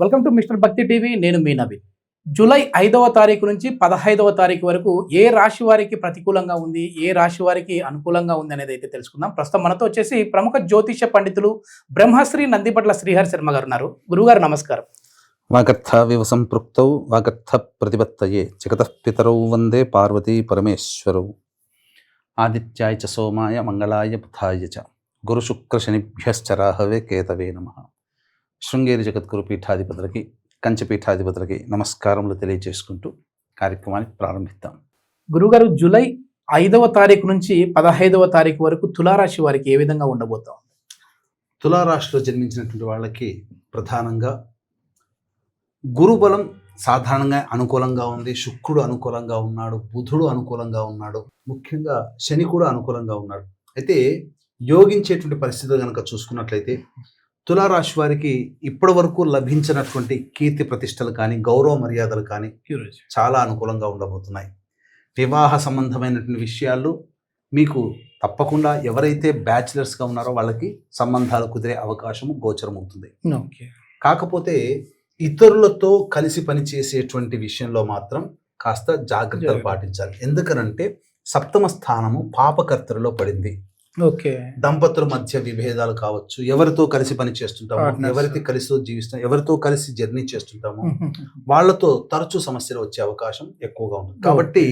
Welcome to mister భక్తి TV. నేను మీ Naveen. July 5వ తారీఖు నుంచి 15వ తారీఖు వరకు ఏ రాశి వారికి ప్రతికూలంగా ఉంది, ఏ రాశి వారికి అనుకూలంగా ఉంది అనేది అయితే తెలుసుకుందాం. ప్రస్తుతం మనతో వచ్చేసి ప్రముఖ జ్యోతిష పండితులు బ్రహ్మశ్రీ నందిపట్ల శ్రీహరి శర్మ గారు ఉన్నారు. గురుగారు నమస్కారం. వాగర్థావివ సంపృక్తౌ వాగర్థ ప్రతిపత్తయే జగతః పితరౌ వందే పార్వతీ పరమేశ్వరౌ. ఆదిత్యాయ చ సోమాయ మంగళాయ బుధాయ చ గురు శుక్ర శనిభ్యశ్చ రాహవే కేతవే నమః. శృంగేరి జగద్గురు పీఠాధిపతులకి, కంచి పీఠాధిపతులకి నమస్కారములు తెలియజేసుకుంటూ కార్యక్రమాన్ని ప్రారంభిద్దాం. గురుగారు, జూలై 5వ తారీఖు నుంచి 15వ తారీఖు వరకు తులారాశి వారికి ఏ విధంగా ఉండబోతాం? తులారాశిలో జన్మించినటువంటి వాళ్ళకి ప్రధానంగా గురుబలం సాధారణంగా అనుకూలంగా ఉంది. శుక్రుడు అనుకూలంగా ఉన్నాడు, బుధుడు అనుకూలంగా ఉన్నాడు, ముఖ్యంగా శని కూడా అనుకూలంగా ఉన్నాడు. అయితే యోగించేటువంటి పరిస్థితులు కనుక చూసుకున్నట్లయితే తులారాశి వారికి ఇప్పటి వరకు లభించినటువంటి కీర్తి ప్రతిష్టలు కానీ, గౌరవ మర్యాదలు కానీ చాలా అనుకూలంగా ఉండబోతున్నాయి. వివాహ సంబంధమైనటువంటి విషయాల్లో మీకు తప్పకుండా ఎవరైతే బ్యాచిలర్స్గా ఉన్నారో వాళ్ళకి సంబంధాలు కుదిరే అవకాశము గోచరమవుతుంది. కాకపోతే ఇతరులతో కలిసి పనిచేసేటువంటి విషయంలో మాత్రం కాస్త జాగ్రత్తలు పాటించాలి. ఎందుకనంటే సప్తమ స్థానము పాపకర్తలలో పడింది. దంపతుల మధ్య విభేదాలు కావచ్చు, ఎవరితో కలిసి పని చేస్తుంటాము, ఎవరితో కలిసి జీవిస్తాం, ఎవరితో కలిసి జర్నీ చేస్తుంటాము, వాళ్ళతో తరచూ సమస్యలు వచ్చే అవకాశం ఎక్కువగా ఉంటుంది. కాబట్టి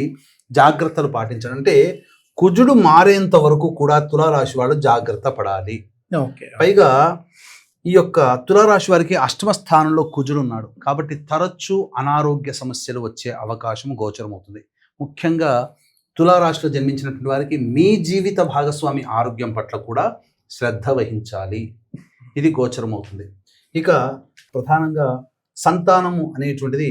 జాగ్రత్తలు పాటించాలి. అంటే కుజుడు మారేంత వరకు కూడా తులారాశి వాళ్ళు జాగ్రత్త పడాలి. పైగా ఈ యొక్క తులారాశి వారికి అష్టమ స్థానంలో కుజుడు ఉన్నాడు. కాబట్టి తరచూ అనారోగ్య సమస్యలు వచ్చే అవకాశం గోచరమవుతుంది. ముఖ్యంగా తులారాశిలో జన్మించినటువంటి వారికి మీ జీవిత భాగస్వామి ఆరోగ్యం పట్ల కూడా శ్రద్ధ వహించాలి. ఇది గోచరమవుతుంది. ఇక ప్రధానంగా సంతానము అనేటువంటిది,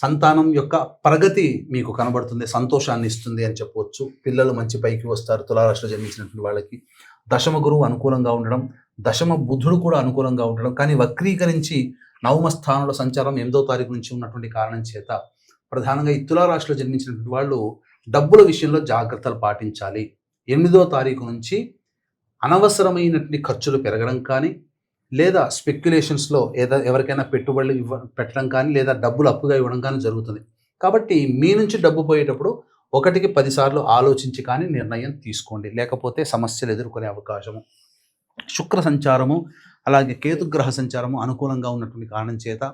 సంతానం యొక్క ప్రగతి మీకు కనబడుతుంది, సంతోషాన్ని ఇస్తుంది అని చెప్పవచ్చు. పిల్లలు మంచి పైకి వస్తారు. తులారాశిలో జన్మించినటువంటి వాళ్ళకి దశమ గురువు అనుకూలంగా ఉండడం, దశమ బుధుడు కూడా అనుకూలంగా ఉండడం, కానీ వక్రీకరించి నవమ స్థానంలో సంచారం 8వ తారీఖు నుంచి ఉన్నటువంటి కారణం చేత ప్రధానంగా ఈ తులారాశిలో జన్మించినటువంటి వాళ్ళు డబ్బుల విషయంలో జాగ్రత్తలు పాటించాలి. 8వ తారీఖు నుంచి అనవసరమైనటువంటి ఖర్చులు పెరగడం కానీ, లేదా స్పెక్యులేషన్స్లో ఎవరికైనా పెట్టుబడులు పెట్టడం కానీ, లేదా డబ్బులు అప్పుగా ఇవ్వడం కానీ జరుగుతుంది. కాబట్టి మీ నుంచి డబ్బు పోయేటప్పుడు 1కి 10 సార్లు ఆలోచించి కానీ నిర్ణయం తీసుకోండి, లేకపోతే సమస్యలు ఎదుర్కొనే అవకాశము. శుక్ర సంచారము అలాగే కేతుగ్రహ సంచారము అనుకూలంగా ఉన్నటువంటి కారణం చేత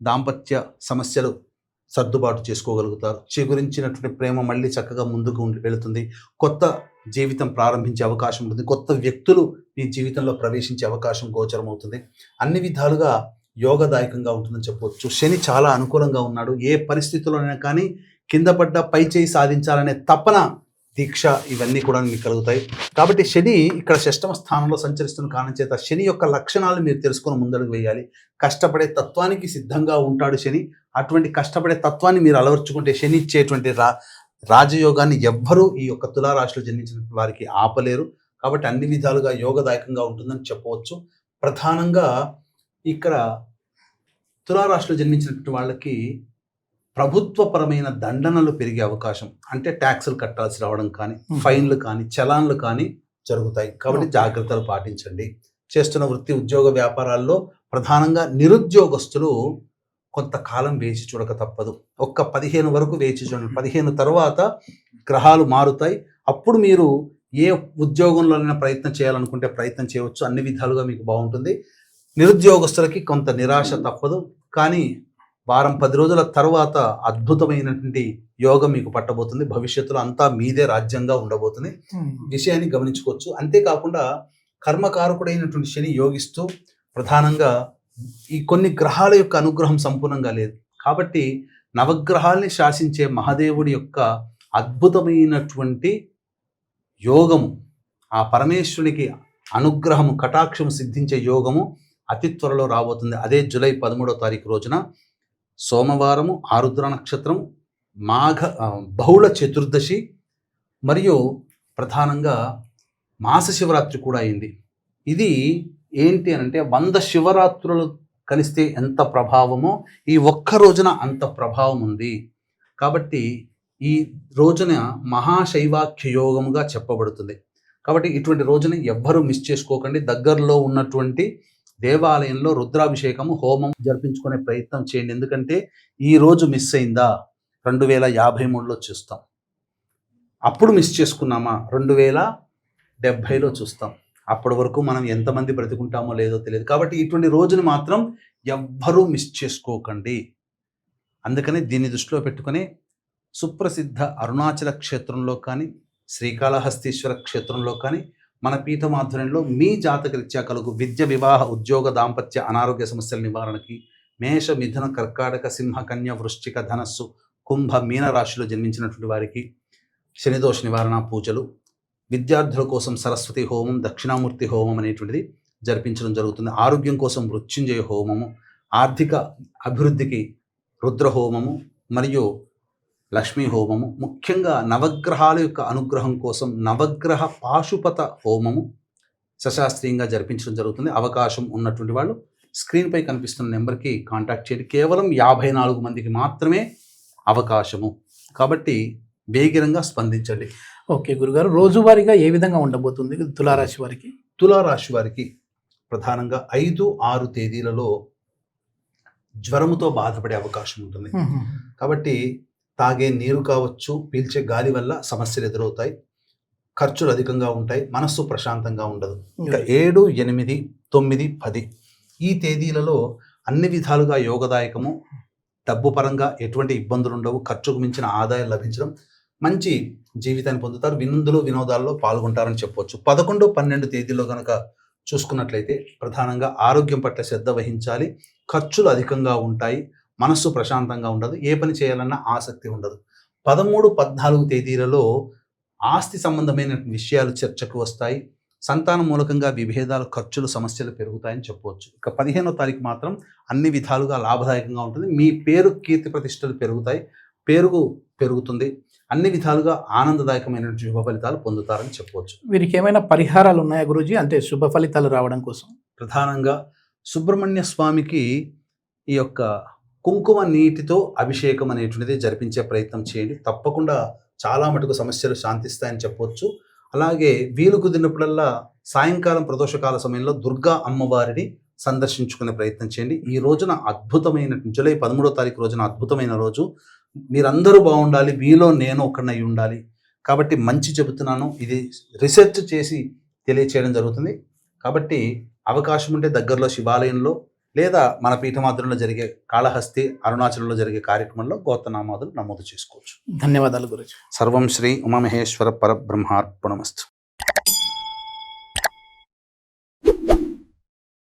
దాంపత్య సమస్యలు సర్దుబాటు చేసుకోగలుగుతారు. చిగురించినటువంటి ప్రేమ మళ్ళీ చక్కగా ముందుకు వెళుతుంది. కొత్త జీవితం ప్రారంభించే అవకాశం ఉంటుంది. కొత్త వ్యక్తులు మీ జీవితంలో ప్రవేశించే అవకాశం గోచరమవుతుంది. అన్ని విధాలుగా యోగదాయకంగా ఉంటుందని చెప్పవచ్చు. శని చాలా అనుకూలంగా ఉన్నాడు. ఏ పరిస్థితుల్లోనైనా కానీ కింద పడ్డ పై చేయి సాధించాలనే తపన, దీక్ష ఇవన్నీ కూడా మీకు కలుగుతాయి. కాబట్టి శని ఇక్కడ షష్టమ స్థానంలో సంచరిస్తున్న కారణం చేత శని యొక్క లక్షణాలు మీరు తెలుసుకొని ముందడుగు వేయాలి. కష్టపడే తత్వానికి సిద్ధంగా ఉంటాడు శని. అటువంటి కష్టపడే తత్వాన్ని మీరు అలవర్చుకుంటే శని ఇచ్చేటువంటి రాజయోగాన్ని ఎవ్వరూ ఈ యొక్క తులారాశిలో జన్మించిన వారికి ఆపలేరు. కాబట్టి అన్ని విధాలుగా యోగదాయకంగా ఉంటుందని చెప్పవచ్చు. ప్రధానంగా ఇక్కడ తులారాశిలో జన్మించినటువంటి వాళ్ళకి ప్రభుత్వపరమైన దండనలు పెరిగే అవకాశం, అంటే ట్యాక్సులు కట్టాల్సి రావడం కానీ, ఫైన్లు కానీ, చలాన్లు కానీ జరుగుతాయి. కాబట్టి జాగ్రత్తలు పాటించండి. చేస్తున్న వృత్తి ఉద్యోగ వ్యాపారాల్లో ప్రధానంగా నిరుద్యోగస్తులు కొంతకాలం వేచి చూడక తప్పదు. 15 వరకు వేచి చూడండి. 15 తర్వాత గ్రహాలు మారుతాయి. అప్పుడు మీరు ఏ ఉద్యోగంలోనైనా ప్రయత్నం చేయాలనుకుంటే ప్రయత్నం చేయవచ్చు. అన్ని విధాలుగా మీకు బాగుంటుంది. నిరుద్యోగస్తులకి కొంత నిరాశ తప్పదు. కానీ వారం 10 రోజుల తర్వాత అద్భుతమైనటువంటి యోగం మీకు పట్టబోతుంది. భవిష్యత్తులో అంతా మీదే రాజ్యంగా ఉండబోతుంది. విషయాన్ని గమనించుకోవచ్చు. అంతేకాకుండా కర్మకారకుడైనటువంటి శని యోగిస్తూ ప్రధానంగా ఈ కొన్ని గ్రహాల యొక్క అనుగ్రహం సంపూర్ణంగా లేదు. కాబట్టి నవగ్రహాల్ని శాసించే మహాదేవుడి యొక్క అద్భుతమైనటువంటి యోగము, ఆ పరమేశ్వరునికి అనుగ్రహము, కటాక్షము సిద్ధించే యోగము అతి త్వరలో రాబోతుంది. అదే జూలై 13వ తారీఖు రోజున సోమవారము, ఆరుద్ర నక్షత్రం, బహుళ చతుర్దశి మరియు ప్రధానంగా మాస శివరాత్రి కూడా అయింది. ఇది ఏంటి అంటే 100 శివరాత్రులు కలిస్తే ఎంత ప్రభావమో ఈ ఒక్క రోజున అంత ప్రభావం ఉంది. కాబట్టి ఈ రోజున మహాశైవాఖ్య యోగముగా చెప్పబడుతుంది. కాబట్టి ఇటువంటి రోజుని ఎవ్వరూ మిస్ చేసుకోకండి. దగ్గరలో ఉన్నటువంటి దేవాలయంలో రుద్రాభిషేకము హోమం జరిపించుకునే ప్రయత్నం చేయండి. ఎందుకంటే ఈ రోజు మిస్ అయిందా 2053లో చూస్తాం, అప్పుడు మిస్ చేసుకున్నామా 2070లో చూస్తాం. అప్పటి వరకు మనం ఎంతమంది బ్రతికుంటామో లేదో తెలియదు. కాబట్టి ఇటువంటి రోజును మాత్రం ఎవ్వరూ మిస్ చేసుకోకండి. అందుకని దీన్ని దృష్టిలో పెట్టుకొని సుప్రసిద్ధ అరుణాచల క్షేత్రంలో కానీ శ్రీకాళహస్తీశ్వర క్షేత్రంలో కానీ మన పీఠం ఆధ్వర్యంలో మీ జాతకరీత్యా కలుగు విద్య, వివాహ, ఉద్యోగ, దాంపత్య, అనారోగ్య సమస్యల నివారణకి మేష, మిథున, కర్కాటక, సింహ, కన్య, వృశ్చిక, ధనస్సు, కుంభ, మీన రాశిలో జన్మించినటువంటి వారికి శనిదోష నివారణ పూజలు, విద్యార్థుల కోసం సరస్వతి హోమం, దక్షిణామూర్తి హోమం అనేటువంటిది జరిపించడం జరుగుతుంది. ఆరోగ్యం కోసం మృత్యుంజయ హోమము, ఆర్థిక అభివృద్ధికి రుద్ర హోమము మరియు లక్ష్మీ హోమము, ముఖ్యంగా నవగ్రహాల యొక్క అనుగ్రహం కోసం నవగ్రహ పాశుపత హోమము సశాస్త్రీయంగా జరిపించడం జరుగుతుంది. అవకాశం ఉన్నటువంటి వాళ్ళు స్క్రీన్పై కనిపిస్తున్న నెంబర్కి కాంటాక్ట్ చేయండి. కేవలం 54 మందికి మాత్రమే అవకాశము, కాబట్టి వేగిరంగా స్పందించండి. ఓకే గురుగారు, రోజువారీగా ఏ విధంగా ఉండబోతుంది తులారాశి వారికి? తులారాశి వారికి ప్రధానంగా 5, 6 తేదీలలో జ్వరముతో బాధపడే అవకాశం ఉంటుంది. కాబట్టి తాగే నీరు కావచ్చు, పీల్చే గాలి వల్ల సమస్యలు ఎదురవుతాయి, ఖర్చులు అధికంగా ఉంటాయి, మనస్సు ప్రశాంతంగా ఉండదు. ఇంకా 7, 8, 9, 10 ఈ తేదీలలో అన్ని విధాలుగా యోగదాయకము. డబ్బు పరంగా ఎటువంటి ఇబ్బందులు ఉండవు, ఖర్చుకు మించిన ఆదాయం లభించడం, మంచి జీవితాన్ని పొందుతారు, విందులు వినోదాల్లో పాల్గొంటారని చెప్పవచ్చు. 11, 12 తేదీలో కనుక చూసుకున్నట్లయితే ప్రధానంగా ఆరోగ్యం పట్ల శ్రద్ధ వహించాలి. ఖర్చులు అధికంగా ఉంటాయి, మనస్సు ప్రశాంతంగా ఉండదు, ఏ పని చేయాలన్నా ఆసక్తి ఉండదు. 13, 14 తేదీలలో ఆస్తి సంబంధమైన విషయాలు చర్చకు వస్తాయి. సంతానం మూలకంగా విభేదాలు, ఖర్చులు, సమస్యలు పెరుగుతాయని చెప్పవచ్చు. ఇక 15వ తారీఖు మాత్రం అన్ని విధాలుగా లాభదాయకంగా ఉంటుంది. మీ పేరు, కీర్తి ప్రతిష్టలు పెరుగుతాయి, పెరుగుతుంది, అన్ని విధాలుగా ఆనందదాయకమైన శుభ ఫలితాలు పొందుతారని చెప్పవచ్చు. వీరికి ఏమైనా పరిహారాలు ఉన్నాయా గురూజీ, అంటే శుభ ఫలితాలు రావడం కోసం? ప్రధానంగా సుబ్రహ్మణ్య స్వామికి ఈ యొక్క కుంకుమ నీటితో అభిషేకం అనేటువంటిది జరిపించే ప్రయత్నం చేయండి. తప్పకుండా చాలా మటుకు సమస్యలు శాంతిస్తాయని చెప్పవచ్చు. అలాగే వీలు కుదిరినప్పుడల్లా సాయంకాలం ప్రదోషకాల సమయంలో దుర్గా అమ్మవారిని సందర్శించుకునే ప్రయత్నం చేయండి. ఈ రోజున అద్భుతమైన జూలై 13వ తారీఖు రోజున అద్భుతమైన రోజు. మీరందరూ బాగుండాలి, మీలో నేను ఒకనై ఉండాలి. కాబట్టి మంచి చెబుతున్నాను, ఇది రీసెర్చ్ చేసి తెలియచేయడం జరుగుతుంది. కాబట్టి అవకాశం ఉంటే దగ్గరలో శివాలయంలో లేదా మన పీఠమాధ్వర్యంలో జరిగే కాళహస్తి, అరుణాచలంలో జరిగే కార్యక్రమంలో గోత్రనామాదులు నమోదు చేసుకోవచ్చు. ధన్యవాదాలు గురూజీ. సర్వం శ్రీ ఉమామహేశ్వర పరబ్రహ్మార్పణమస్తు.